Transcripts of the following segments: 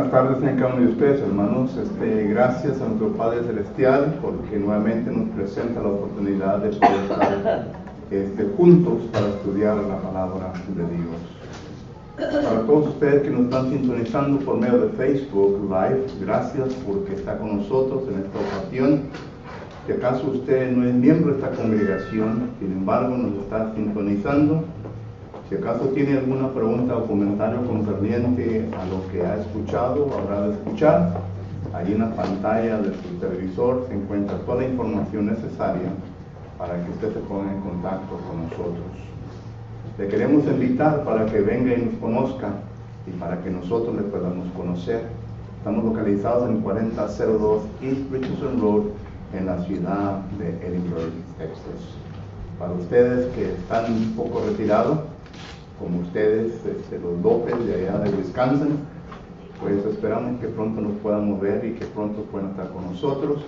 Buenas tardes en cada uno de ustedes, hermanos. Gracias a nuestro Padre Celestial porque nuevamente nos presenta la oportunidad de poder estar juntos para estudiar la palabra de Dios. Para todos ustedes que nos están sintonizando por medio de Facebook Live, gracias porque está con nosotros en esta ocasión. Si acaso usted no es miembro de esta congregación, sin embargo nos está sintonizando, si acaso tiene alguna pregunta o comentario concerniente a lo que ha escuchado o habrá de escuchar, ahí en la pantalla de su televisor se encuentra toda la información necesaria para que usted se ponga en contacto con nosotros. Le queremos invitar para que venga y nos conozca y para que nosotros le podamos conocer. Estamos localizados en 4002 East Richardson Road en la ciudad de Edinburgh, Texas. Para ustedes que están un poco retirados, como ustedes, los López de allá de Wisconsin, pues esperamos que pronto nos puedan mover y que pronto puedan estar con nosotros.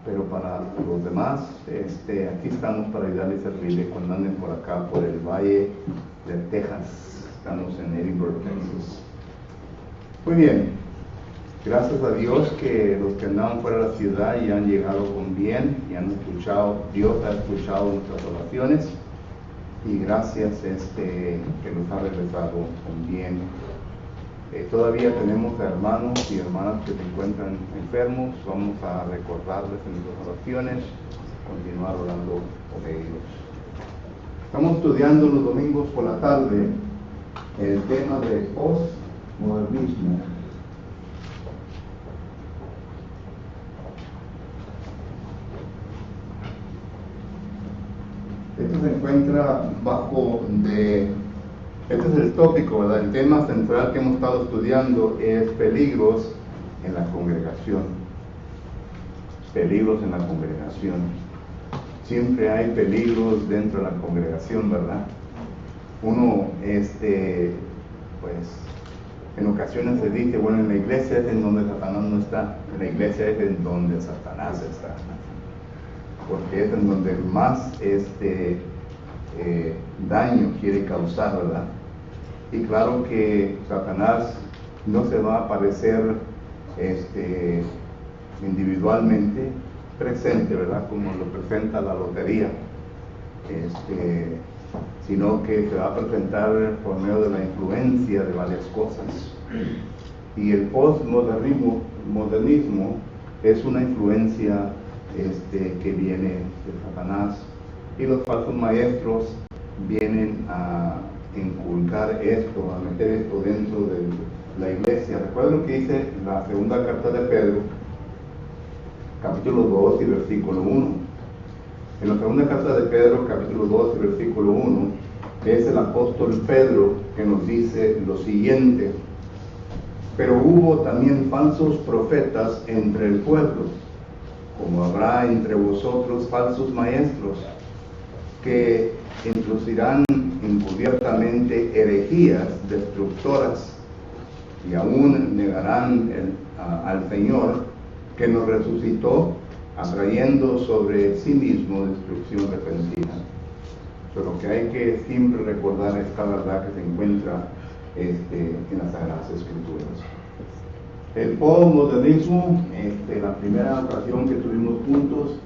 Pero para los demás, aquí estamos para ayudarles a servirles cuando anden por acá, por el Valle de Texas. Estamos en Edinburgh, Texas. Muy bien, gracias a Dios que los que andaban fuera de la ciudad ya han llegado con bien y han escuchado, Dios ha escuchado nuestras oraciones. Y gracias que nos ha regresado con bien. Todavía tenemos a hermanos y hermanas que se encuentran enfermos. Vamos a recordarles en nuestras oraciones, continuar orando por ellos. Estamos estudiando los domingos por la tarde el tema de postmodernismo. Esto se encuentra este es el tópico, ¿verdad? El tema central que hemos estado estudiando es peligros en la congregación. Peligros en la congregación. Siempre hay peligros dentro de la congregación, ¿verdad? Uno, pues, en ocasiones se dice, bueno, en la iglesia es en donde Satanás no está, en la iglesia es en donde Satanás está. Porque es en donde más daño quiere causar, ¿verdad? Y claro que Satanás no se va a aparecer individualmente presente, ¿verdad? Como lo presenta la lotería, sino que se va a presentar por medio de la influencia de varias cosas. Y el postmodernismo es una influencia que viene de Satanás, y los falsos maestros vienen a inculcar esto, a meter esto dentro de la iglesia. Recuerden lo que dice la segunda carta de Pedro, capítulo 2 y versículo 1. En la segunda carta de Pedro, capítulo 2 y versículo 1, es el apóstol Pedro que nos dice lo siguiente: pero hubo también falsos profetas entre el pueblo, como habrá entre vosotros falsos maestros, que introducirán encubiertamente herejías destructoras, y aún negarán al Señor que nos resucitó, atrayendo sobre sí mismo destrucción repentina. Pero lo que hay que siempre recordar es esta verdad que se encuentra en las Sagradas Escrituras. El postmodernismo, la primera ocasión que estuvimos juntos,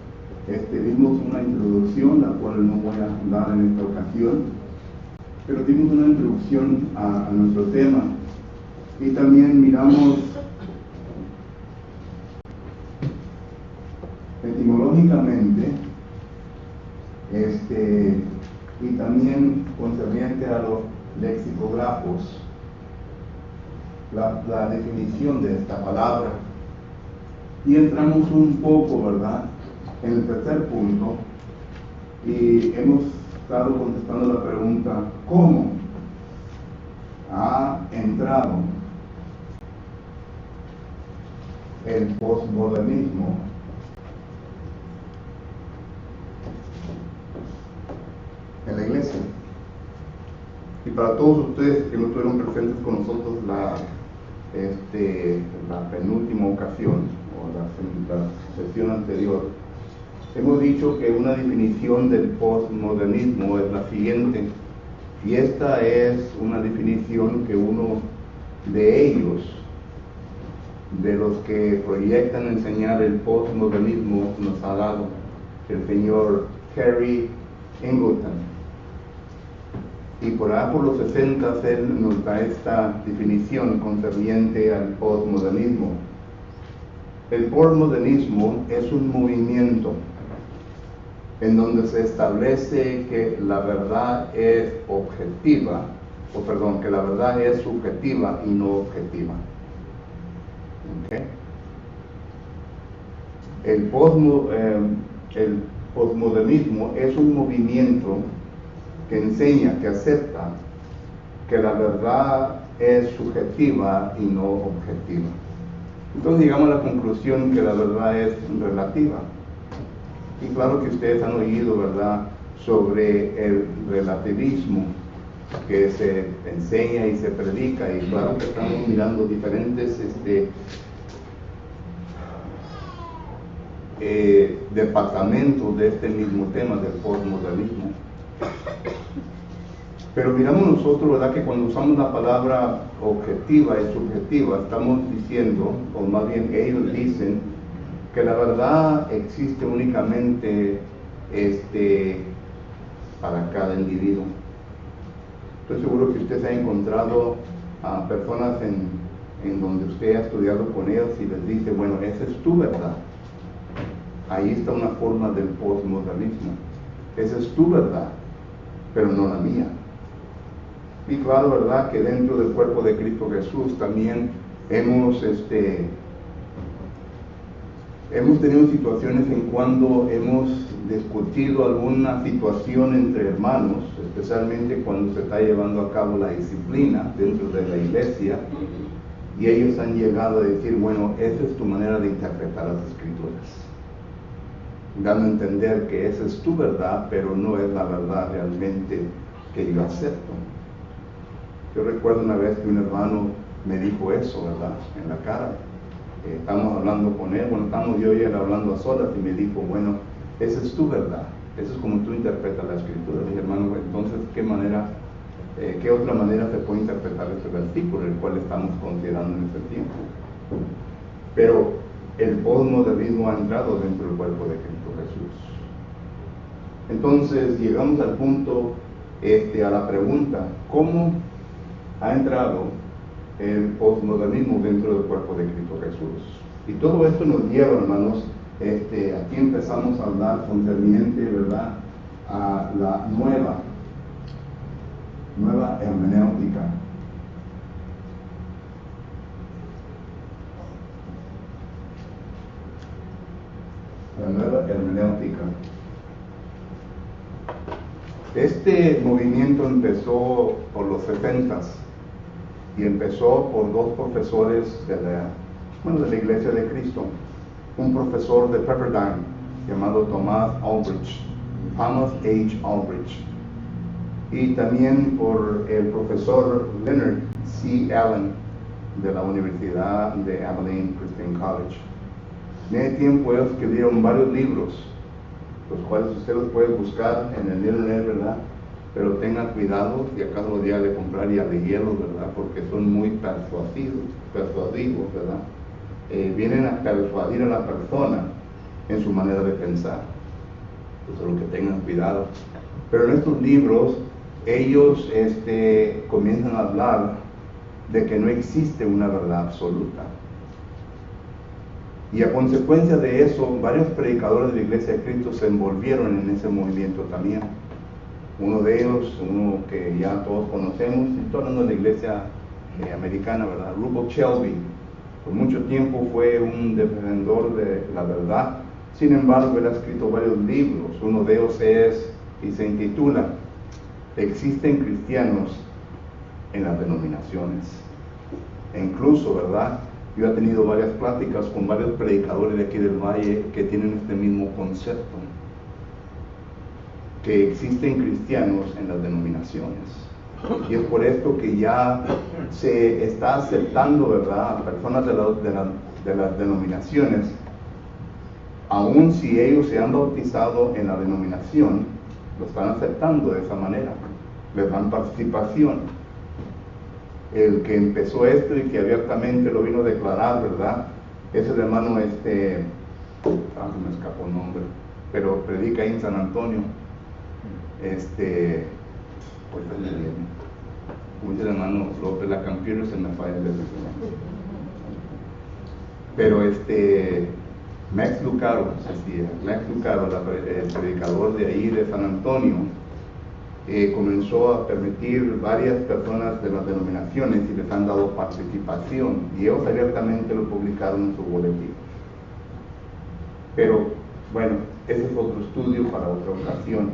dimos una introducción, la cual no voy a dar en esta ocasión, pero dimos una introducción a nuestro tema, y también miramos etimológicamente, y también concerniente a los lexicógrafos, la definición de esta palabra, y entramos un poco, ¿verdad?, en el tercer punto, y hemos estado contestando la pregunta: ¿cómo ha entrado el postmodernismo en la iglesia? Y para todos ustedes que no estuvieron presentes con nosotros la penúltima ocasión o la sesión anterior, hemos dicho que una definición del postmodernismo es la siguiente, y esta es una definición que uno de ellos de los que proyectan enseñar el postmodernismo nos ha dado el señor Terry Eagleton. Y por allá por los 60 él nos da esta definición concerniente al postmodernismo. El postmodernismo es un movimiento en donde se establece que la verdad es objetiva, que la verdad es subjetiva y no objetiva. ¿Okay? El postmodernismo es un movimiento que enseña, que acepta que la verdad es subjetiva y no objetiva. Entonces llegamos a la conclusión que la verdad es relativa. Y claro que ustedes han oído, ¿verdad?, sobre el relativismo que se enseña y se predica, y claro que estamos mirando diferentes departamentos de este mismo tema del postmodernismo. Pero miramos nosotros, ¿verdad?, que cuando usamos la palabra objetiva y subjetiva, estamos diciendo, o más bien ellos dicen, que la verdad existe únicamente para cada individuo. Estoy seguro que usted se ha encontrado a personas en donde usted ha estudiado con ellos y les dice, bueno, esa es tu verdad. Ahí está una forma del postmodernismo. Esa es tu verdad, pero no la mía. Y claro, ¿verdad?, que dentro del cuerpo de Cristo Jesús también hemos tenido situaciones en cuando hemos discutido alguna situación entre hermanos, especialmente cuando se está llevando a cabo la disciplina dentro de la iglesia, y ellos han llegado a decir, bueno, esa es tu manera de interpretar las Escrituras, dando a entender que esa es tu verdad, pero no es la verdad realmente que yo acepto. Yo recuerdo una vez que un hermano me dijo eso, ¿verdad?, en la cara. Estamos hablando con él, estamos yo y él hablando a solas, y me dijo, bueno, esa es tu verdad, eso es como tú interpretas la Escritura. Le dije, hermano, entonces, ¿qué otra manera se puede interpretar este versículo, el cual estamos considerando en este tiempo? Pero el postmodernismo ha entrado dentro del cuerpo de Cristo Jesús. Entonces, llegamos al punto, a la pregunta, ¿cómo ha entrado el postmodernismo dentro del cuerpo de Cristo Jesús? Y todo esto nos lleva, hermanos, aquí empezamos a hablar concerniente, ¿verdad?, a la nueva hermenéutica. La nueva hermenéutica. Este movimiento empezó por los 70s y empezó por dos profesores de la Iglesia de Cristo. Un profesor de Pepperdine llamado Thomas H. Aldrich, y también por el profesor Leonard C. Allen de la Universidad de Abilene Christian College. En ese tiempo ellos escribieron varios libros, los cuales usted los puede buscar en el internet, ¿verdad? Pero tengan cuidado si acaso los días de comprar y a leerlos, ¿verdad?, porque son muy persuasivos, ¿verdad? Vienen a persuadir a la persona en su manera de pensar. Entonces, lo que tengan cuidado. Pero en estos libros, ellos comienzan a hablar de que no existe una verdad absoluta. Y a consecuencia de eso, varios predicadores de la Iglesia de Cristo se envolvieron en ese movimiento también. Uno de ellos, uno que ya todos conocemos, estoy hablando de la Iglesia americana, ¿verdad?, Rubel Shelby. Por mucho tiempo fue un defensor de la verdad. Sin embargo, él ha escrito varios libros. Uno de ellos se intitula ¿Existen cristianos en las denominaciones? E incluso, ¿verdad?, yo he tenido varias pláticas con varios predicadores de aquí del Valle que tienen este mismo concepto, que existen cristianos en las denominaciones. Y es por esto que ya se está aceptando, ¿verdad?, a personas de las denominaciones, aun si ellos se han bautizado en la denominación, lo están aceptando de esa manera, les dan participación. el que empezó esto y que abiertamente lo vino a declarar, ¿verdad? Es el hermano, se me escapó el nombre, pero predica ahí en San Antonio. Pues le viene. Como dice el hermano López, la Campiero se me falla el pero Max Lucado, Max Lucado, el predicador de ahí de San Antonio, comenzó a permitir varias personas de las denominaciones y les han dado participación, y ellos abiertamente lo publicaron en su boletín. Pero bueno, ese es otro estudio para otra ocasión,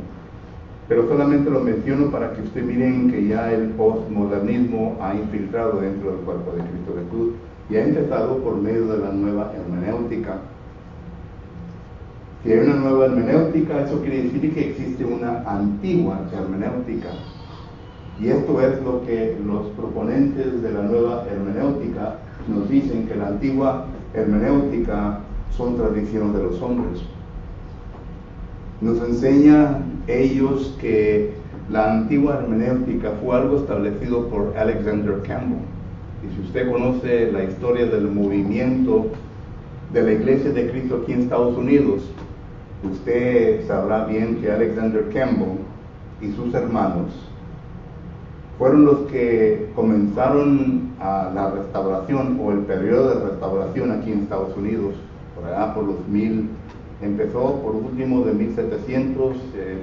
pero solamente lo menciono para que ustedes miren que ya el postmodernismo ha infiltrado dentro del cuerpo de Cristo Jesús y ha empezado por medio de la nueva hermenéutica. Si hay una nueva hermenéutica, eso quiere decir que existe una antigua hermenéutica. Y esto es lo que los proponentes de la nueva hermenéutica nos dicen, que la antigua hermenéutica son tradiciones de los hombres. Nos enseñan ellos que la antigua hermenéutica fue algo establecido por Alexander Campbell. Y si usted conoce la historia del movimiento de la Iglesia de Cristo aquí en Estados Unidos, usted sabrá bien que Alexander Campbell y sus hermanos fueron los que comenzaron a la restauración o el periodo de restauración aquí en Estados Unidos, por allá por los empezó por último de 1700,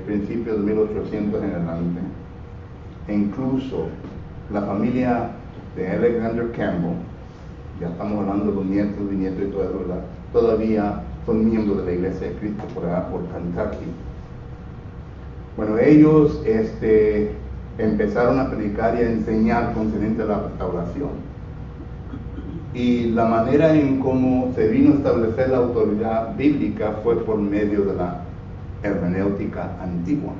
principios de 1800 en adelante. E incluso la familia de Alexander Campbell, ya estamos hablando de los nietos, bisnietos y todo eso, ¿verdad? Todavía son miembros de la Iglesia de Cristo por allá por Kentucky. Bueno, ellos empezaron a predicar y a enseñar concerniente a la restauración. Y la manera en cómo se vino a establecer la autoridad bíblica fue por medio de la hermenéutica antigua.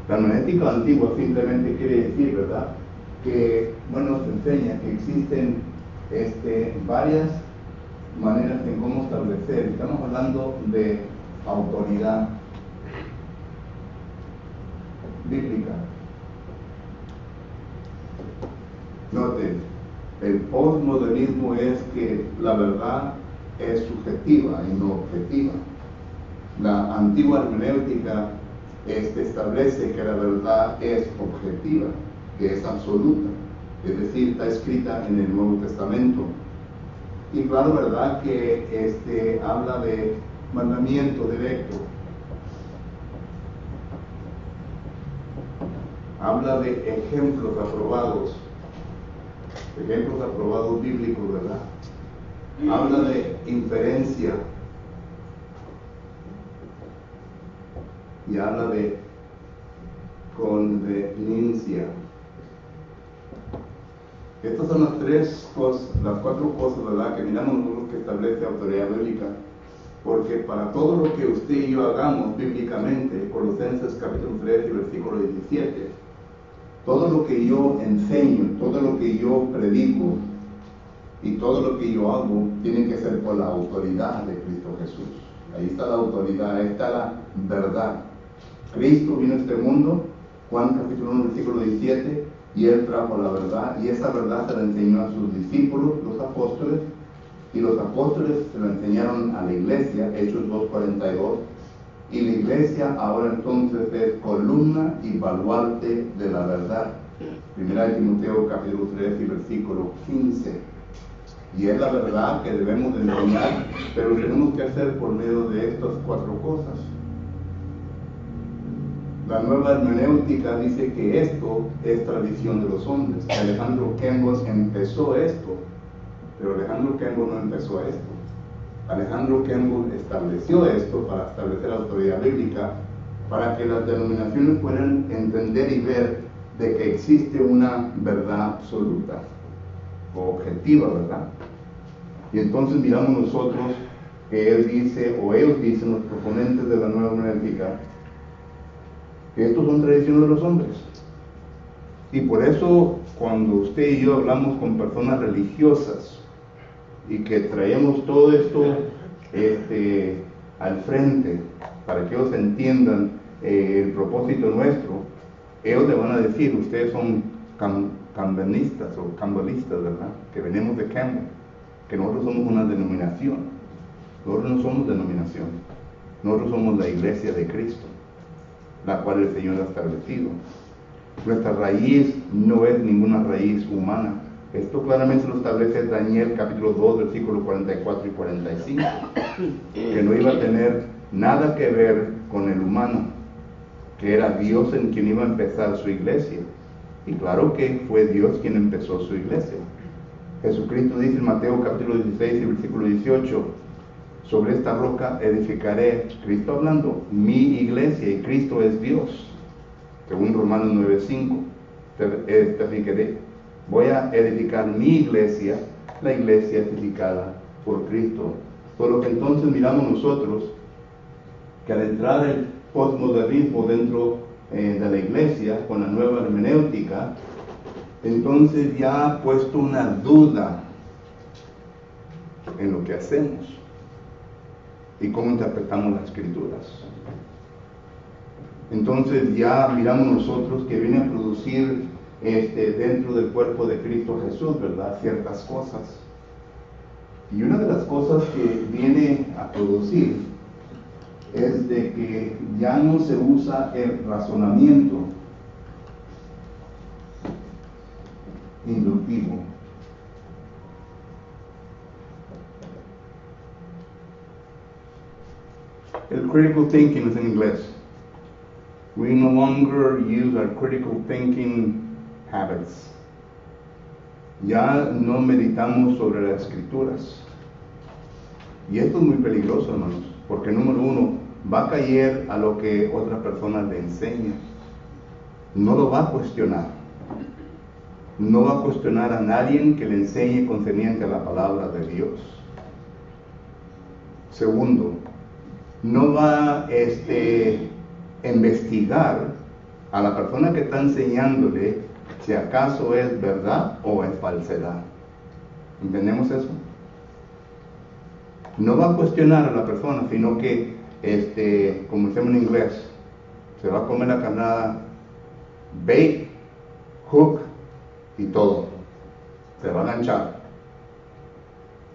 La hermenéutica antigua simplemente quiere decir, ¿verdad?, que, bueno, nos enseña que existen varias maneras en cómo establecer. Estamos hablando de autoridad bíblica. Note, el postmodernismo es que la verdad es subjetiva y no objetiva. La antigua hermenéutica establece que la verdad es objetiva, que es absoluta, es decir, está escrita en el Nuevo Testamento. Y claro, verdad que habla de mandamiento directo, habla de ejemplos aprobados bíblicos, ¿verdad? Habla de inferencia y habla de conveniencia. Estas son las cuatro cosas, ¿verdad?, que miramos nosotros que establece autoridad bíblica. Porque para todo lo que usted y yo hagamos bíblicamente, Colosenses capítulo 3 y versículo 17, todo lo que yo enseño, todo lo que yo predico y todo lo que yo hago tiene que ser por la autoridad de Cristo Jesús. Ahí está la autoridad, ahí está la verdad. Cristo vino a este mundo, Juan capítulo 1 versículo 17, y Él trajo la verdad, y esa verdad se la enseñó a sus discípulos, los apóstoles, y los apóstoles se la enseñaron a la iglesia, Hechos 2:42, y la iglesia ahora entonces es columna y baluarte de la verdad. Primera de Timoteo capítulo 3 y versículo 15. Y es la verdad que debemos de enseñar, pero lo tenemos que hacer por medio de estas cuatro cosas. La nueva hermenéutica dice que esto es tradición de los hombres. Alejandro Campbell empezó esto, pero Alejandro Campbell no empezó esto. Alejandro Campbell estableció esto para establecer autoridad bíblica, para que las denominaciones puedan entender y ver de que existe una verdad absoluta o objetiva, ¿verdad? Y entonces miramos nosotros que él dice, o ellos dicen, los proponentes de la nueva hermenéutica, que estos son tradiciones de los hombres. Y por eso cuando usted y yo hablamos con personas religiosas y que traemos todo esto al frente para que ellos entiendan el propósito nuestro, ellos le van a decir, ustedes son campbellistas o campbellistas, ¿verdad? Que venimos de Campbell, que nosotros somos una denominación. Nosotros no somos denominación, nosotros somos la iglesia de Cristo, la cual el Señor ha establecido. Nuestra raíz no es ninguna raíz humana. Esto claramente lo establece Daniel capítulo 2, versículos 44 y 45, que no iba a tener nada que ver con el humano, que era Dios en quien iba a empezar su iglesia. Y claro que fue Dios quien empezó su iglesia. Jesucristo dice en Mateo capítulo 16 y versículo 18, sobre esta roca edificaré, Cristo hablando, mi iglesia, y Cristo es Dios. Según Romanos 9:5, voy a edificar mi iglesia, la iglesia edificada por Cristo. Por lo que entonces miramos nosotros que al entrar el postmodernismo dentro de la iglesia con la nueva hermenéutica, entonces ya ha puesto una duda en lo que hacemos y cómo interpretamos las escrituras. Entonces ya miramos nosotros que viene a producir dentro del cuerpo de Cristo Jesús, ¿verdad? Ciertas cosas. Y una de las cosas que viene a producir es de que ya no se usa el razonamiento inductivo. El critical thinking es en inglés. We no longer use our critical thinking habits. Ya no meditamos sobre las escrituras. Y esto es muy peligroso, hermanos, porque número uno, va a caer a lo que otra persona le enseña. No lo va a cuestionar. No va a cuestionar a nadie que le enseñe concerniente a la palabra de Dios. Segundo, no va a investigar a la persona que está enseñándole si acaso es verdad o es falsedad. ¿Entendemos eso? No va a cuestionar a la persona, sino que, como decimos en inglés, se va a comer la carnada, bait, hook y todo. Se va a ganchar.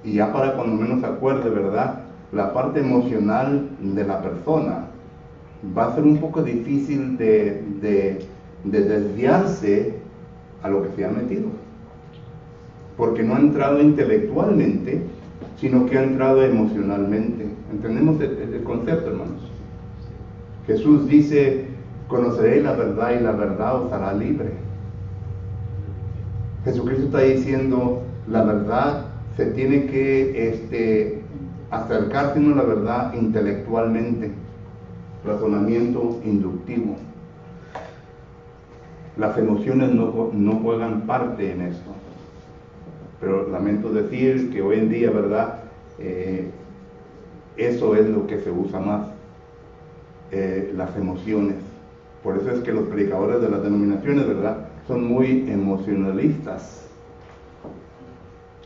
Y ya para cuando menos se acuerde, ¿verdad? La parte emocional de la persona va a ser un poco difícil de desviarse a lo que se ha metido, porque no ha entrado intelectualmente, sino que ha entrado emocionalmente. ¿Entendemos el concepto, hermanos? Jesús dice, conoceréis la verdad y la verdad os hará libre. Jesucristo está diciendo, la verdad se tiene que acercarse a la verdad intelectualmente, razonamiento inductivo. Las emociones no juegan parte en esto. Pero lamento decir que hoy en día, ¿verdad? Eso es lo que se usa más, las emociones. Por eso es que los predicadores de las denominaciones, ¿verdad?, son muy emocionalistas.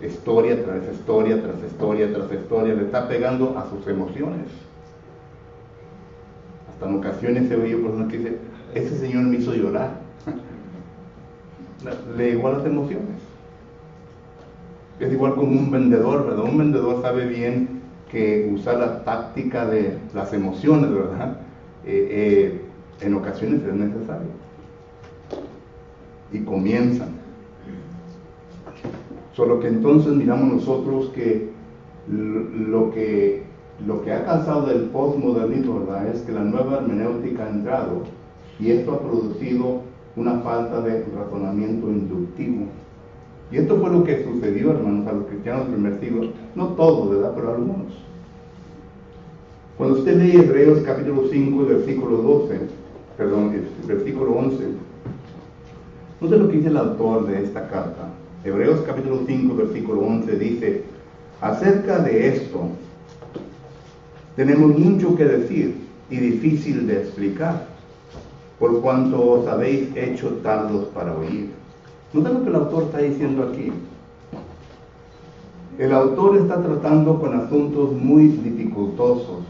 Historia tras historia, tras historia, tras historia, le está pegando a sus emociones. Hasta en ocasiones he oído personas que dicen, ese señor me hizo llorar. Le igual las emociones. Es igual como un vendedor, ¿verdad? Un vendedor sabe bien que usar la táctica de las emociones, ¿verdad? En ocasiones es necesario. Y comienzan. Solo que entonces miramos nosotros que lo que ha causado del postmodernismo, ¿verdad?, es que la nueva hermenéutica ha entrado y esto ha producido una falta de razonamiento inductivo. Y esto fue lo que sucedió, hermanos, a los cristianos del primer siglo. No todos, ¿verdad?, pero algunos. Cuando usted lee Hebreos capítulo 5, versículo 11, no sé lo que dice el autor de esta carta. Hebreos capítulo 5, versículo 11 dice, acerca de esto, tenemos mucho que decir y difícil de explicar, por cuanto os habéis hecho tardos para oír. ¿Nota lo que el autor está diciendo aquí? El autor está tratando con asuntos muy dificultosos,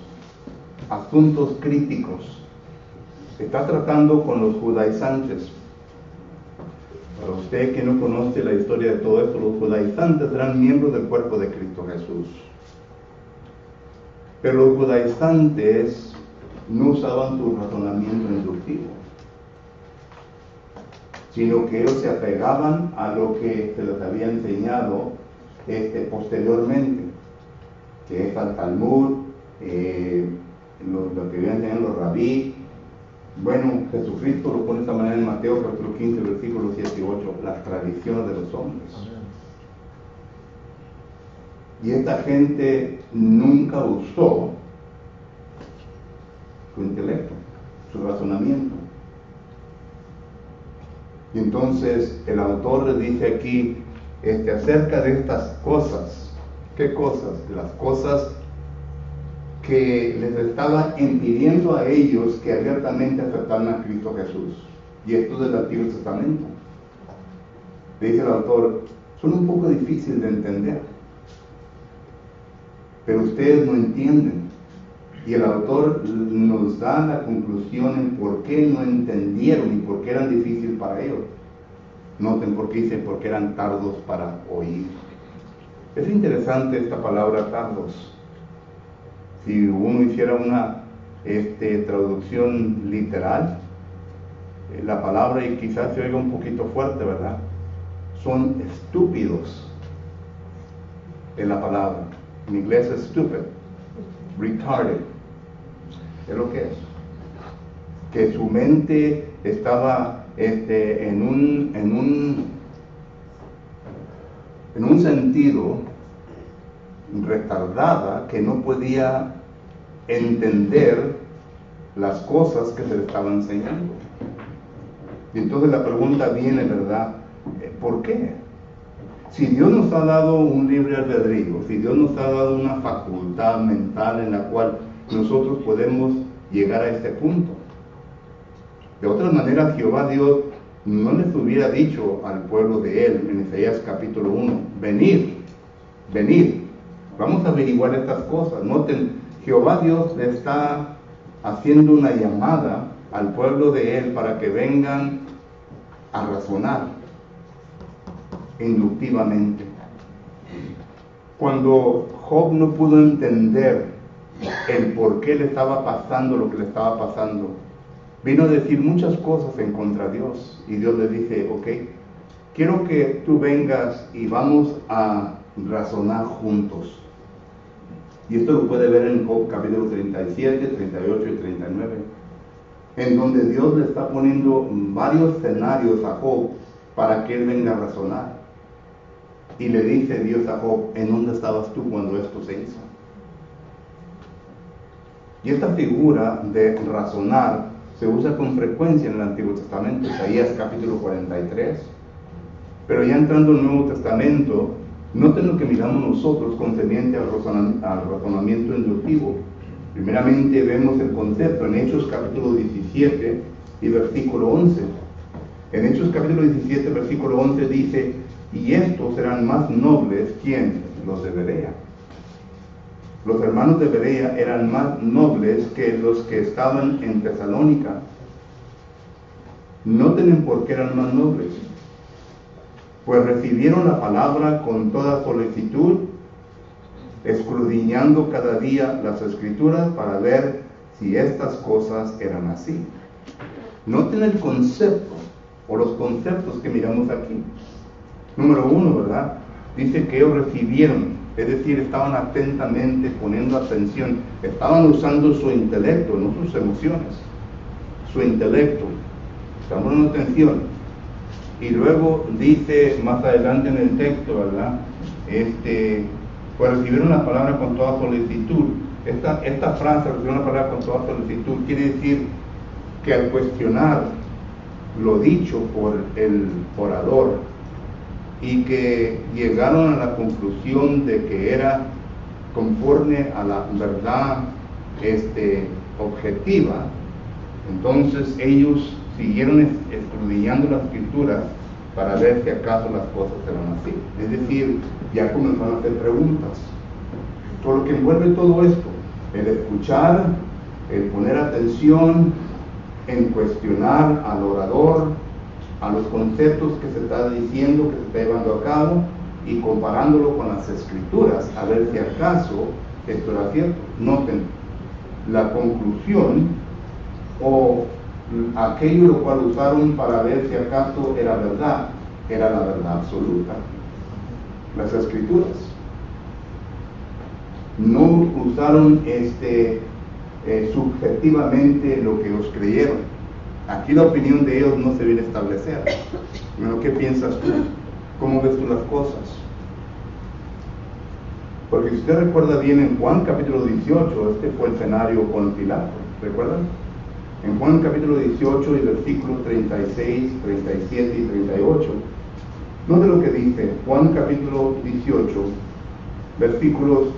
asuntos críticos. Está tratando con los judaizantes. Para usted que no conoce la historia de todo esto, los judaizantes eran miembros del cuerpo de Cristo Jesús. Pero los judaizantes no usaban su razonamiento inductivo, sino que ellos se apegaban a lo que se les había enseñado posteriormente, que es al Talmud, lo que habían enseñado los rabí. Bueno, Jesucristo lo pone de esta manera en Mateo capítulo 15, versículos 7 y 8, las tradiciones de los hombres. Y esta gente nunca usó su intelecto, su razonamiento. Y entonces el autor le dice aquí acerca de estas cosas. ¿Qué cosas? De las cosas que les estaba impidiendo a ellos que abiertamente aceptaran a Cristo Jesús. Y esto es del Antiguo Testamento. Le dice el autor, son un poco difíciles de entender, pero ustedes no entienden. Y el autor nos da la conclusión en por qué no entendieron y por qué eran difíciles para ellos. Noten por qué dice, porque eran tardos para oír. Es interesante esta palabra tardos. Si uno hiciera una traducción literal, la palabra, y quizás se oiga un poquito fuerte, ¿verdad? Son estúpidos en la palabra. En inglés es stupid, retarded. Es lo que es. Que su mente estaba en un sentido retardada, que no podía entender las cosas que se le estaban enseñando. Y entonces la pregunta viene, ¿verdad? ¿Por qué? Si Dios nos ha dado un libre albedrío, si Dios nos ha dado una facultad mental en la cual nosotros podemos llegar a este punto. De otra manera, Jehová Dios no les hubiera dicho al pueblo de él, en Isaías capítulo 1, venid, vamos a averiguar estas cosas. Noten, Jehová Dios le está haciendo una llamada al pueblo de él para que vengan a razonar inductivamente. Cuando Job no pudo entender el por qué le estaba pasando lo que le estaba pasando, vino a decir muchas cosas en contra de Dios, y Dios le dice, ok, quiero que tú vengas y vamos a razonar juntos. Y esto lo puede ver en Job capítulo 37, 38 y 39, en donde Dios le está poniendo varios escenarios a Job para que él venga a razonar. Y le dice Dios a Job, ¿en dónde estabas tú cuando esto se hizo? Y esta figura de razonar se usa con frecuencia en el Antiguo Testamento, Isaías capítulo 43. Pero ya entrando en el Nuevo Testamento, noten lo que miramos nosotros concerniente al razonamiento inductivo. Primeramente vemos el concepto en Hechos capítulo 17 y versículo 11. En Hechos capítulo 17, versículo 11 dice, y estos eran más nobles, ¿quién? Los de Berea. Los hermanos de Berea eran más nobles que los que estaban en Tesalónica. Noten por qué eran más nobles. Pues recibieron la palabra con toda solicitud, escudriñando cada día las escrituras para ver si estas cosas eran así. Noten el concepto o los conceptos que miramos aquí. Número 1, ¿verdad? Dice que ellos recibieron, es decir, estaban atentamente poniendo atención, estaban usando su intelecto, no sus emociones, su intelecto, estaban poniendo atención. Y luego dice más adelante en el texto, ¿verdad? Pues recibieron la palabra con toda solicitud. Esta frase, recibieron la palabra con toda solicitud, quiere decir que al cuestionar lo dicho por el orador, y que llegaron a la conclusión de que era conforme a la verdad objetiva, entonces ellos siguieron escudriñando las escrituras para ver si acaso las cosas eran así. Es decir, ya comenzaron a hacer preguntas. Todo lo que envuelve todo esto, el escuchar, el poner atención, en cuestionar al orador, a los conceptos que se está diciendo, que se está llevando a cabo, y comparándolo con las escrituras, a ver si acaso esto era cierto. Noten, la conclusión o aquello lo cual usaron para ver si acaso era verdad, era la verdad absoluta, las escrituras. No usaron subjetivamente lo que ellos creyeron. Aquí la opinión de ellos no se viene a establecer. Bueno, ¿qué piensas tú? ¿Cómo ves tú las cosas? Porque si usted recuerda bien, en Juan capítulo 18, este fue el escenario con Pilato, ¿recuerdan? En Juan capítulo 18 y versículos 36, 37 y 38, note lo que dice Juan capítulo 18, versículos,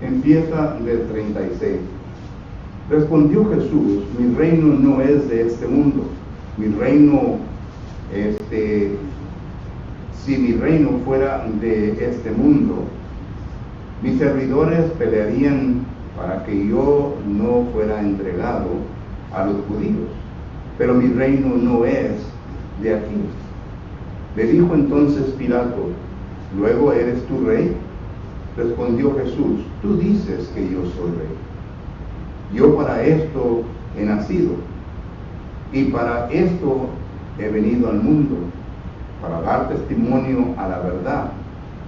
empieza del 36. Respondió Jesús: mi reino no es de este mundo. Mi reino, si mi reino fuera de este mundo, mis servidores pelearían para que yo no fuera entregado a los judíos, pero mi reino no es de aquí. Le dijo entonces Pilato: ¿luego eres tú rey? Respondió Jesús: tú dices que yo soy rey. Yo para esto he nacido, y para esto he venido al mundo, para dar testimonio a la verdad.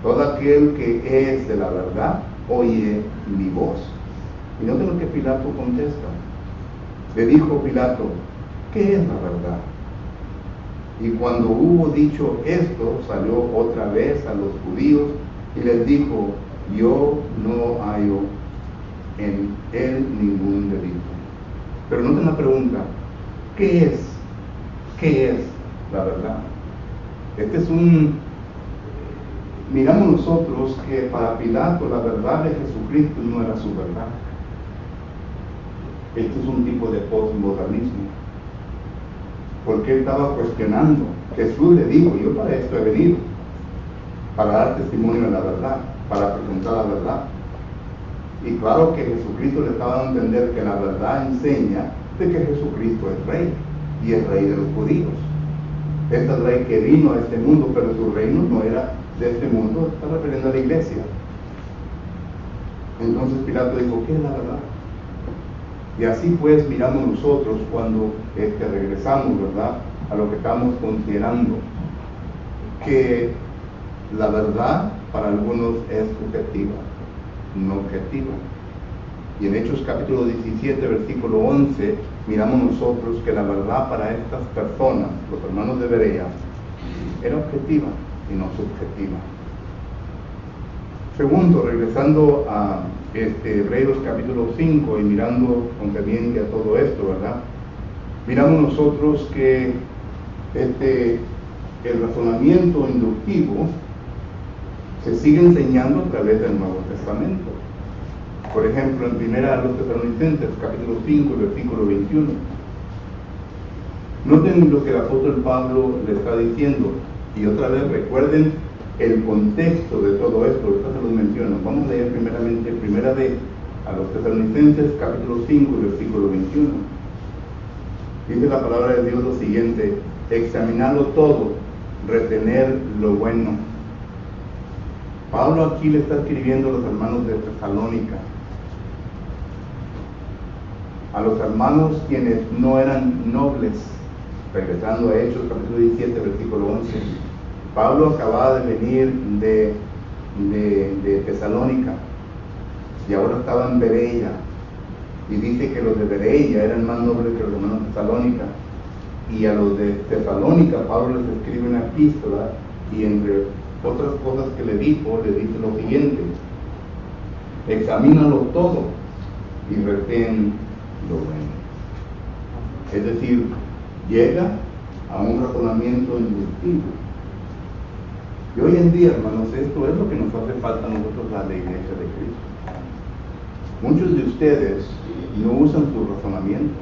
Todo aquel que es de la verdad oye mi voz. Y noten lo que Pilato contesta. Le dijo Pilato: ¿qué es la verdad? Y cuando hubo dicho esto, salió otra vez a los judíos y les dijo: yo no hallo en él ningún delito. Pero noten la pregunta: ¿qué es la verdad? Miramos nosotros que para Pilato la verdad de Jesucristo no era su verdad. Este es un tipo de postmodernismo, porque él estaba cuestionando. Jesús le dijo: yo para esto he venido, para dar testimonio de la verdad, para presentar la verdad. Y claro que Jesucristo le estaba dando a entender que la verdad enseña de que Jesucristo es rey, y es rey de los judíos. Este es el rey que vino a este mundo, pero su reino no era de este mundo, está refiriendo a la iglesia. Entonces Pilato dijo: ¿qué es la verdad? Y así pues miramos nosotros cuando regresamos, ¿verdad?, a lo que estamos considerando, que la verdad para algunos es subjetiva, no objetiva. Y en Hechos capítulo 17, versículo 11, miramos nosotros que la verdad para estas personas, los hermanos de Berea, era objetiva y no subjetiva. Segundo, regresando a Hebreos capítulo 5 y mirando conveniente a todo esto, ¿verdad? Miramos nosotros que el razonamiento inductivo se sigue enseñando a través del Nuevo Testamento. Por ejemplo, en primera de los Tesalonicenses, capítulo 5, versículo 21. Noten lo que el apóstol Pablo le está diciendo, y otra vez recuerden el contexto de todo esto. Ahorita se los menciono. Vamos a leer primeramente primera de a los Tesalonicenses, capítulo 5, versículo 21. Dice la palabra de Dios lo siguiente: examinarlo todo, retener lo bueno. Pablo aquí le está escribiendo a los hermanos de Tesalónica, a los hermanos quienes no eran nobles. Regresando a Hechos capítulo 17, versículo 11, Pablo acababa de venir de Tesalónica y ahora estaba en Berea, y dice que los de Berea eran más nobles que los hermanos de Tesalónica, y a los de Tesalónica Pablo les escribe una epístola, y entre otras cosas que le dice lo siguiente: examínalo todo y retén lo bueno. Es decir, llega a un razonamiento inductivo. Y hoy en día, hermanos, esto es lo que nos hace falta a nosotros, a la iglesia de Cristo. Muchos de ustedes no usan su razonamiento,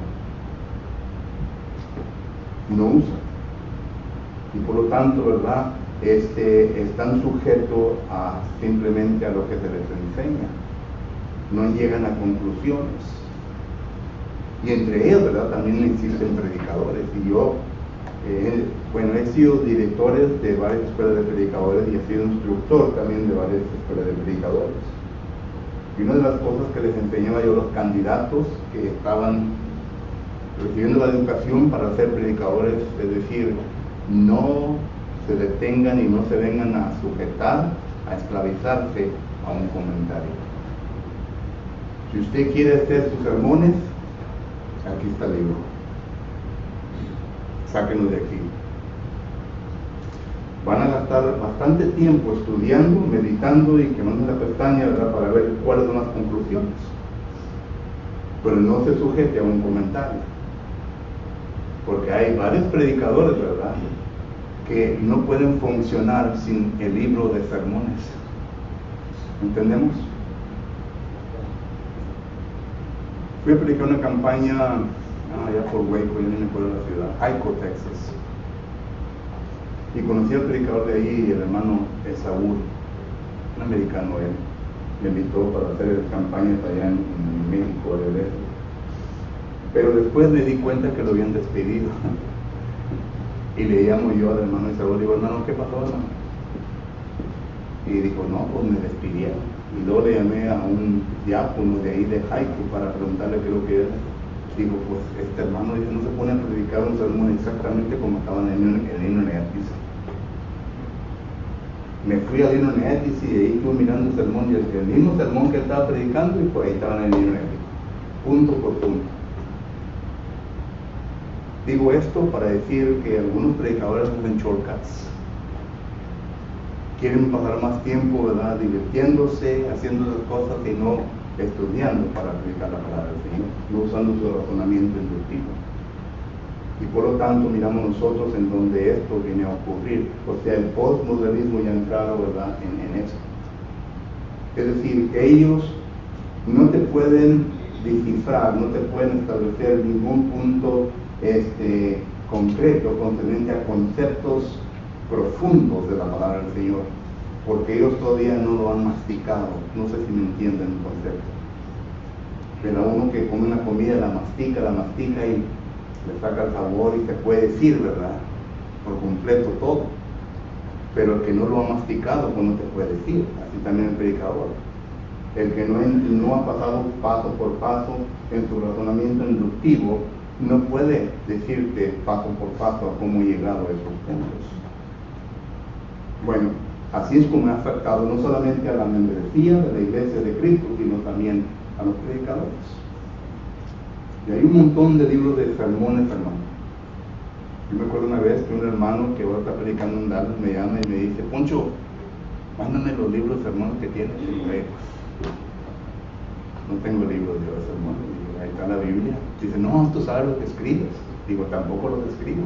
no usan, y por lo tanto, ¿verdad?, están sujetos simplemente a lo que se les enseña, no llegan a conclusiones. Y entre ellos, ¿verdad?, también existen predicadores, y yo Bueno, he sido directores de varias escuelas de predicadores y he sido instructor también de varias escuelas de predicadores. Y una de las cosas que les enseñaba yo a los candidatos que estaban recibiendo la educación para ser predicadores, es decir, no se detengan y no se vengan a sujetar, a esclavizarse a un comentario. Si usted quiere hacer sus sermones, aquí está el libro. Sáquenlo de aquí. Van a gastar bastante tiempo estudiando, meditando y quemando la pestaña, ¿verdad?, para ver cuáles son las conclusiones. Pero no se sujete a un comentario. Porque hay varios predicadores, ¿verdad?, que no pueden funcionar sin el libro de sermones. ¿Entendemos? Fui a predicar una campaña allá por Waco, yo no me acuerdo de la ciudad, Hico, Texas. Y conocí al predicador de ahí, el hermano Esaúl, un americano él. Me invitó para hacer campañas allá en México, de él. Pero después me di cuenta que lo habían despedido. Y le llamo yo al hermano Esaúl, digo, hermano, ¿qué pasó, hermano? Y dijo, no, pues me despidieron. Y luego le llamé a un diácono de ahí de Hico para preguntarle qué es lo que era. Digo, pues este hermano dice, no se pone a predicar un sermón exactamente como estaban en el himno Neatis. Me fui al himno Neatis y ahí estuve mirando el sermón, y el mismo sermón que estaba predicando, y pues ahí estaban en el himno Neatis, punto por punto. Digo esto para decir que algunos predicadores hacen shortcuts. Quieren pasar más tiempo, ¿verdad?, divirtiéndose, haciendo las cosas y no estudiando para predicar la palabra del Señor, no usando su razonamiento inductivo. Y por lo tanto miramos nosotros en donde esto viene a ocurrir. O sea, el postmodernismo ya ha entrado, ¿verdad?, en eso. Es decir, ellos no te pueden descifrar, no te pueden establecer ningún punto concreto concerniente a conceptos profundos de la palabra del Señor, porque ellos todavía no lo han masticado. No sé si me entienden el concepto. Pero a uno que come una comida, la mastica y le saca el sabor y se puede decir, ¿verdad?, por completo todo. Pero el que no lo ha masticado, pues no te puede decir. Así también el predicador. El que no ha pasado paso por paso en su razonamiento inductivo, no puede decirte paso por paso a cómo he llegado a esos puntos. Bueno, así es como ha afectado no solamente a la membresía de la Iglesia de Cristo, sino también a los predicadores. Y hay un montón de libros de sermones, hermano. Yo me acuerdo una vez que un hermano que ahora está predicando en Dallas me llama y me dice, Poncho, mándame los libros de sermones que tienes. Y digo, no tengo libros de sermones. Digo, ahí está la Biblia. Dice, no, tú sabes lo que escribes. Digo, tampoco los escribo.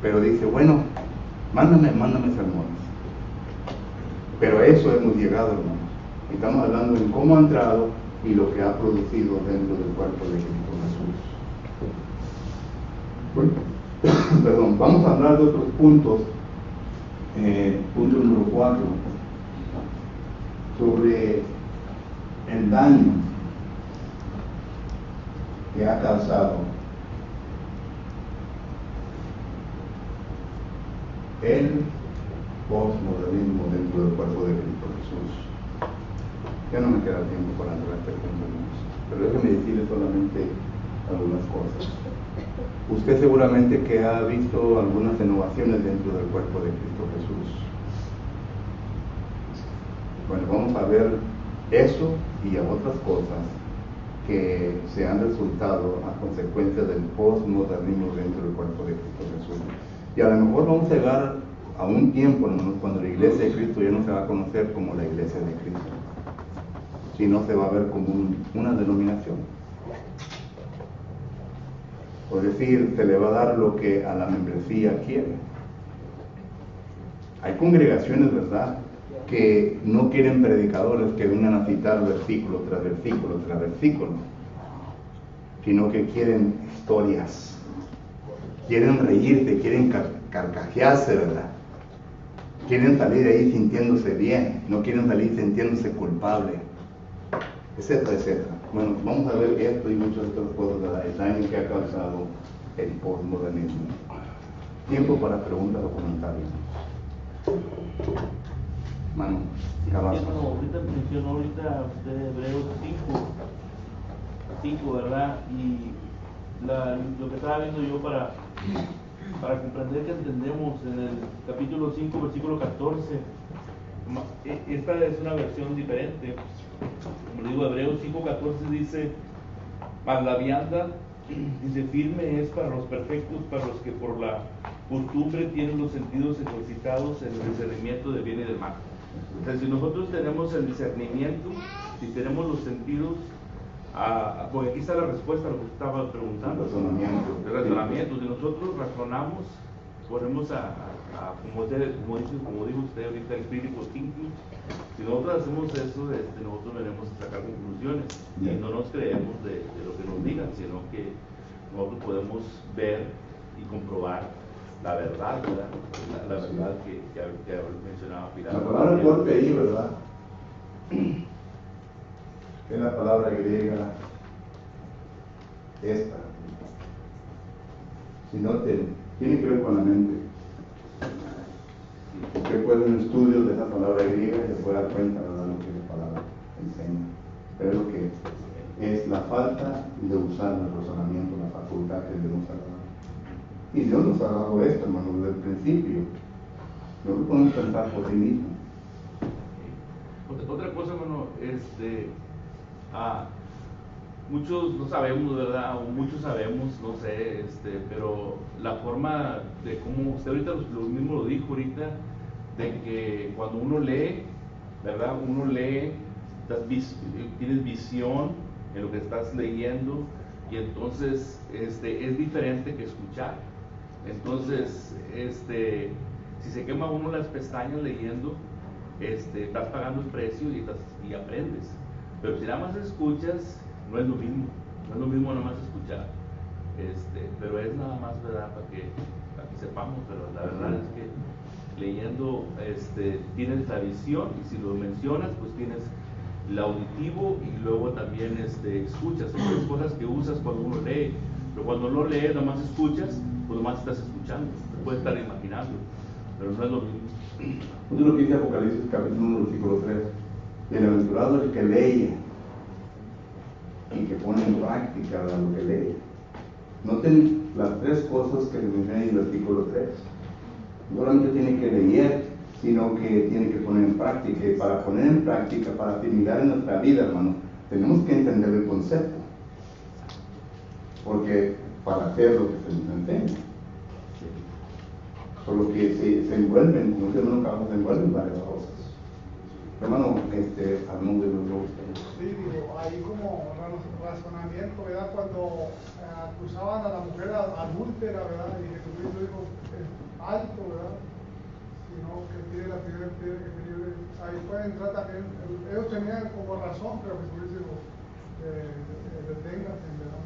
Pero dice, bueno, mándame sermones. Pero a eso hemos llegado, hermanos. Estamos hablando en cómo ha entrado y lo que ha producido dentro del cuerpo de Cristo Jesús. Bueno, perdón, vamos a hablar de otros puntos. Punto número 4, sobre el daño que ha causado el postmodernismo dentro del cuerpo de Cristo Jesús. Ya no me queda tiempo para entrar a este punto, pero déjeme decirle solamente algunas cosas. Usted seguramente que ha visto algunas innovaciones dentro del cuerpo de Cristo Jesús. Bueno, vamos a ver eso y a otras cosas que se han resultado a consecuencia del postmodernismo dentro del cuerpo de Cristo Jesús. Y a lo mejor vamos a llegar a un tiempo, hermanos, cuando la Iglesia de Cristo ya no se va a conocer como la Iglesia de Cristo, sino se va a ver como una denominación. Es decir, se le va a dar lo que a la membresía quiere. Hay congregaciones, ¿verdad?, que no quieren predicadores que vengan a citar versículo tras versículo tras versículo, sino que quieren historias, quieren reírse, quieren carcajearse, ¿verdad? Quieren salir de ahí sintiéndose bien, no quieren salir sintiéndose culpable, etcétera, etcétera. Bueno, vamos a ver esto y muchas otras cosas, ¿verdad?, el daño que ha causado el posmodernismo. Tiempo para preguntas o comentarios. Mano, ahorita mencionó usted Hebreos 5, ¿verdad? Y lo que estaba viendo yo para comprender que entendemos en el capítulo 5, versículo 14, esta es una versión diferente. Como digo, Hebreos 5:14 dice: mas la vianda, dice, firme es para los perfectos, para los que por la costumbre tienen los sentidos ejercitados en el discernimiento del bien y del mal. Entonces, si nosotros tenemos el discernimiento, si tenemos los sentidos, porque aquí está la respuesta a lo que estaba preguntando. El razonamiento. Si nosotros razonamos, ponemos como dijo usted ahorita, el critical thinking. Si nosotros hacemos eso, nosotros venimos a sacar conclusiones y no nos creemos de lo que nos digan, sino que nosotros podemos ver y comprobar la verdad, ¿verdad? La verdad que mencionaba Pilar. La palabra golpe ahí, ¿verdad? Es la palabra griega esta. Si no, tiene que ver con la mente. Usted puede hacer un estudio de esa palabra griega y se puede dar cuenta, ¿verdad?, lo que la palabra enseña. Pero lo que es la falta de usar el razonamiento, la facultad que Dios nos ha dado. Y Dios nos ha dado esto, hermano, desde el principio. No podemos pensar por sí mismos. Otra cosa, hermano, muchos no sabemos, ¿verdad? O muchos sabemos, no sé, pero la forma de cómo usted ahorita lo mismo lo dijo ahorita, de que cuando uno lee, ¿verdad? Uno lee, tienes visión en lo que estás leyendo, y entonces es diferente que escuchar. Entonces, si se quema uno las pestañas leyendo, estás pagando el precio y aprendes. Pero si nada más escuchas, no es lo mismo. No es lo mismo nada más escuchar. Pero es nada más, ¿verdad?, para que sepamos. Pero la verdad es que leyendo tienes la visión, y si lo mencionas, pues tienes el auditivo, y luego también escuchas. Son cosas que usas cuando uno lee. Pero cuando no lees, nada más escuchas, pues nada más estás escuchando. Puedes estar imaginando, pero no es lo mismo. Esto es lo que dice Apocalipsis capítulo 1, versículo 3. Bienaventurado el que lee y que pone en práctica lo que lee. Noten las tres cosas que se mencionan en el versículo 3. No solamente tiene que leer, sino que tiene que poner en práctica. Y para poner en práctica, para asimilar en nuestra vida, hermano, tenemos que entender el concepto. Porque para hacer lo que se nos enseña, por lo que se envuelven, como dice el hermano Carlos, se envuelven varias cosas. Hermano, hablamos de los dos. Sí, digo, ahí como razonamiento, ¿verdad? Cuando acusaban a la mujer adúltera, ¿verdad? Y Jesucristo dijo, alto, ¿verdad? Sino que tire la primera piedra, que tire. Ahí puede entrar también, ellos tenían como razón, pero Jesucristo dijo, deténgase, ¿verdad?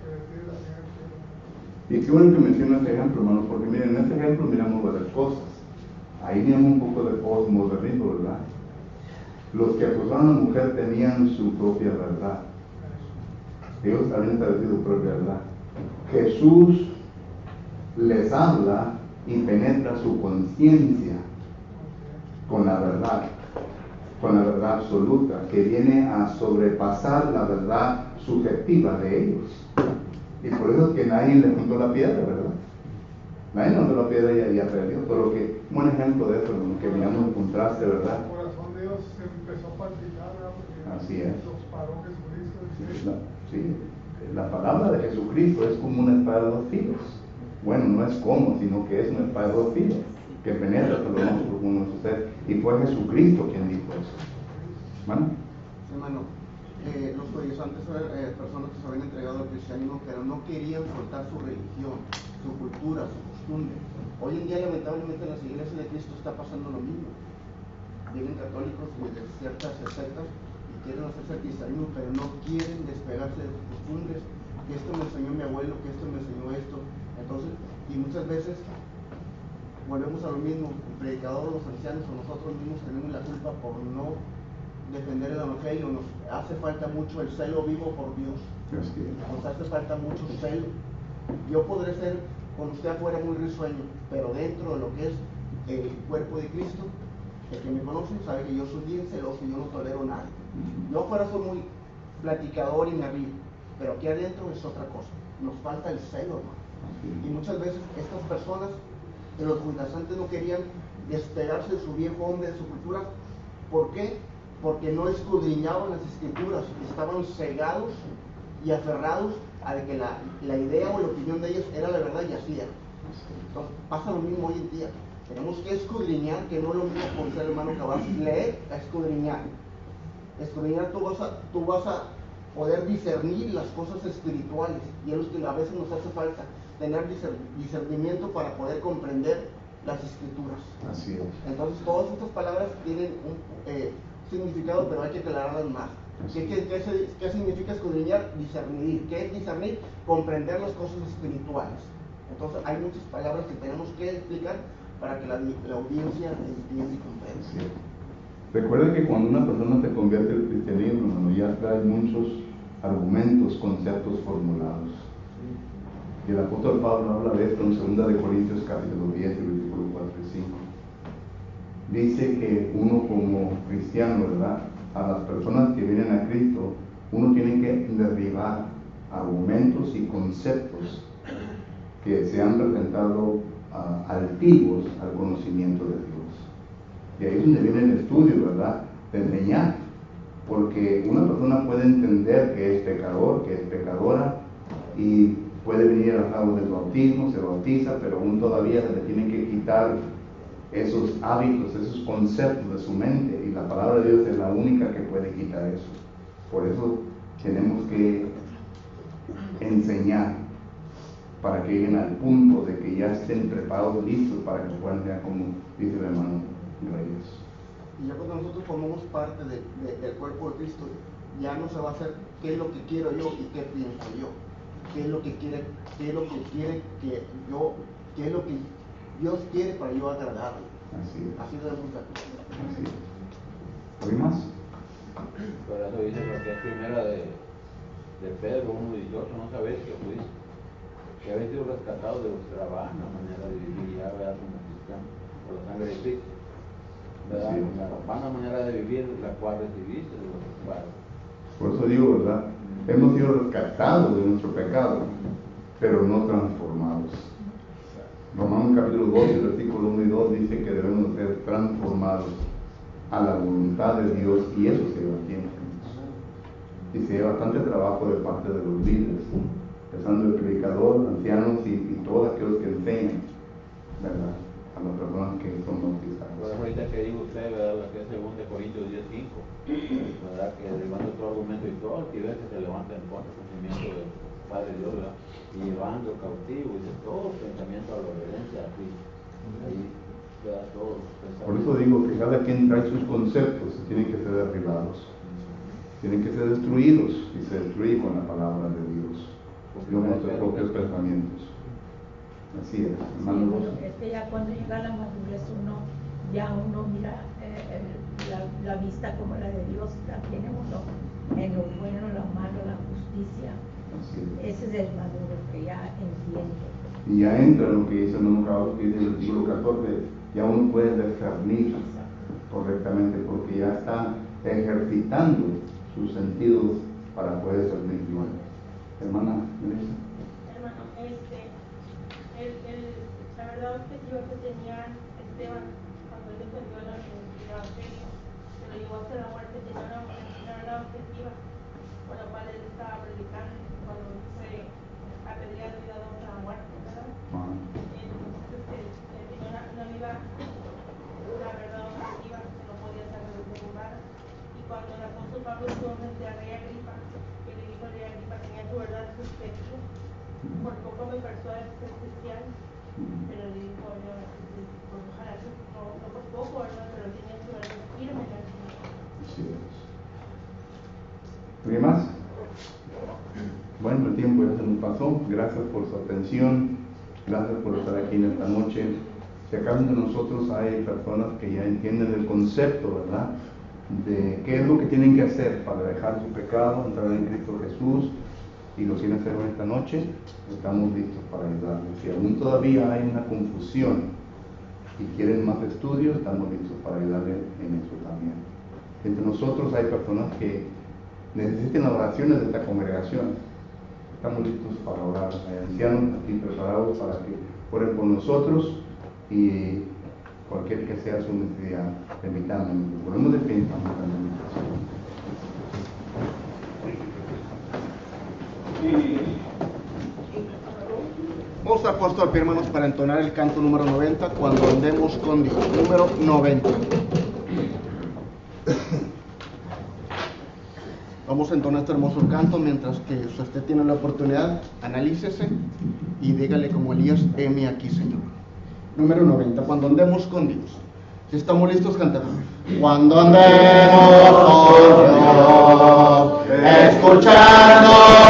Que tire la primera piedra. Y qué bueno que menciona este ejemplo, hermano, porque miren, en este ejemplo miramos varias cosas. Ahí miramos un poco de posmodernismo, ¿verdad? Los que acusaban a la mujer tenían su propia verdad. Ellos habían establecido su propia verdad. Jesús les habla y penetra su conciencia con la verdad absoluta, que viene a sobrepasar la verdad subjetiva de ellos. Y por eso es que nadie le juntó la piedra, ¿verdad? Nadie le juntó la piedra y aprendió. Pero que, un buen ejemplo de eso, que miramos el contraste, ¿verdad? El corazón de Dios se empezó a palpitar, ¿verdad? Porque Así es. los paró Jesucristo. Sí, la palabra de Jesucristo es como una espada de dos filos. Bueno, no es como, sino que es una espada de dos filos, que penetra hasta lo más profundo de su ser. Y fue Jesucristo quien dijo eso. ¿Hermano? Hermano, los judaizantes eran personas que se habían entregado al cristianismo, pero no querían soltar su religión, su cultura, su costumbre. Hoy en día, lamentablemente, en las iglesias de Cristo está pasando lo mismo. Vienen católicos de ciertas sectas y quieren hacerse el cristianismo, pero no quieren despegarse de sus costumbres, que esto me enseñó mi abuelo, que esto me enseñó esto. Entonces, y muchas veces volvemos a lo mismo, el predicador, los ancianos o nosotros mismos tenemos la culpa por no defender el evangelio. Nos hace falta mucho el celo vivo por Dios. Nos hace falta mucho celo. Yo podré ser con usted afuera muy risueño, pero dentro de lo que es el cuerpo de Cristo, el que me conoce sabe que yo soy bien celoso y yo no tolero nada. Yo afuera soy muy platicador y me río, pero aquí adentro es otra cosa. Nos falta el celo, hermano. Y muchas veces estas personas, los judaizantes, no querían despegarse de su viejo hombre, de su cultura. ¿Por qué? Porque no escudriñaban las escrituras, estaban cegados y aferrados a que la idea o la opinión de ellos era la verdad y así era. Entonces pasa lo mismo hoy en día. Tenemos que escudriñar, que no es lo mismo por ser hermano que vas a leer a escudriñar. Escudriñar, tú vas a poder discernir las cosas espirituales, y es lo que a veces nos hace falta, tener discernimiento para poder comprender las escrituras. Así es. Entonces todas estas palabras tienen un significado, pero hay que aclararlas más. ¿Qué significa escudriñar? Discernir. ¿Qué es discernir? Comprender las cosas espirituales. Entonces hay muchas palabras que tenemos que explicar para que la audiencia entienda y comprenda. Sí. Recuerda que cuando una persona se convierte al cristianismo, hermano, ya trae muchos argumentos, conceptos formulados. Y el apóstol Pablo habla de esto en 2 Corintios capítulo 10, versículo 4 y 5. Dice que uno como cristiano, ¿verdad?, a las personas que vienen a Cristo, uno tiene que derribar argumentos y conceptos que se han presentado altivos al conocimiento de Dios. Y ahí es donde viene el estudio, ¿verdad?, de enseñar. Porque una persona puede entender que es pecador, que es pecadora, y puede venir a las aguas del bautismo, se bautiza, pero aún todavía se le tiene que quitar esos hábitos, esos conceptos de su mente, y la palabra de Dios es la única que puede quitar eso. Por eso tenemos que enseñar para que lleguen al punto de que ya estén preparados, listos para que puedan ser, como dice el hermano Reyes. Y ya cuando nosotros formamos parte del cuerpo de Cristo, ya no se va a hacer qué es lo que quiero yo y qué pienso yo, qué es lo que quiere Dios quiere para yo agradarle. Así debemos de actuar. ¿Hay más? Por eso dice lo que es primera de Pedro 1:18, no sabéis que fuiste, que habéis sido rescatados de vuestra vana manera de vivir, ya ¿verdad?, como cristianos, por la sangre de Cristo, ¿verdad? Sí. La vana manera de vivir, la cual recibiste de vuestros padres. Por eso digo, ¿verdad? Hemos sido rescatados de nuestro pecado, pero no transformados. Romanos capítulo 12, versículo 1 y 2 dice que debemos ser transformados a la voluntad de Dios, y eso se lleva tiempo. Y se lleva bastante trabajo de parte de los líderes, empezando el predicador, ancianos y todos aquellos que enseñan, ¿verdad?, a las personas que son bautizadas. Por ahorita que digo usted, ¿verdad?, lo que es 2 Corintios 10:5, ¿verdad?, que derribando todo argumento y todo actividad que se levanta en contra del conocimiento del Padre Dios, ¿verdad?, y llevando cautivo y de todo pensamiento a la obediencia a Cristo. Ahí, ¿verdad?, todos los pensamientos. Por eso digo que cada quien trae sus conceptos y tienen que ser derribados, tienen que ser destruidos, y se destruye con la palabra de Dios, no con nuestros propios pensamientos. Así es, hermano Rosa. Es que ya cuando llega a la madurez uno mira la vista como la de Dios, la tiene uno en lo bueno, en lo malo, la justicia. Ese es el maduro que ya entiende. Y ya entra en lo que dice el hermano Carlos, que dice el versículo 14, ya uno puede discernir correctamente, porque ya está ejercitando sus sentidos para poder discernir bien. Hermana Melissa. Hermano, la verdad objetiva que tenía Esteban cuando él entendió el evangelio, que lo llevó hasta la muerte, tenía una verdad objetiva con la cual él estaba predicando cuando fue apedreado y dado a la muerte, ¿verdad? Entonces tenía una verdad objetiva que no podía ser derrumbada. Y cuando el apóstol Pablo estuvo frente a Rey Agripa, que le dijo a Rey Agripa, tenía su verdad subjetiva, por poco me persuade ser cristiano, pero le dijo, pues ojalá no por poco, ¿verdad?, pero tenía su verdad firme en el Señor. Así es. ¿Alguien más? Bueno, el tiempo ya se nos pasó. Gracias por su atención, gracias por estar aquí en esta noche. Si acá entre nosotros hay personas que ya entienden el concepto, ¿verdad?, de qué es lo que tienen que hacer para dejar su pecado, entrar en Cristo Jesús y lo quieren hacer esta noche, estamos listos para ayudarles. Si aún todavía hay una confusión y quieren más estudios, estamos listos para ayudarles en eso también. Entre nosotros hay personas que necesiten las oraciones de esta congregación. Estamos listos para orar. Hay ancianos aquí preparados para que oren por nosotros y cualquier que sea su necesidad, permítanme. Ponemos de pie, estamos en la Vamos a estar puestos al pie, hermanos, para entonar el canto número 90, cuando andemos con Dios. Número 90. Vamos a entonar este hermoso canto mientras que usted tiene la oportunidad, analícese y dígale como Elías, heme aquí, Señor. Número 90, cuando andemos con Dios. Si estamos listos, cantemos. Cuando andemos con Dios, escuchando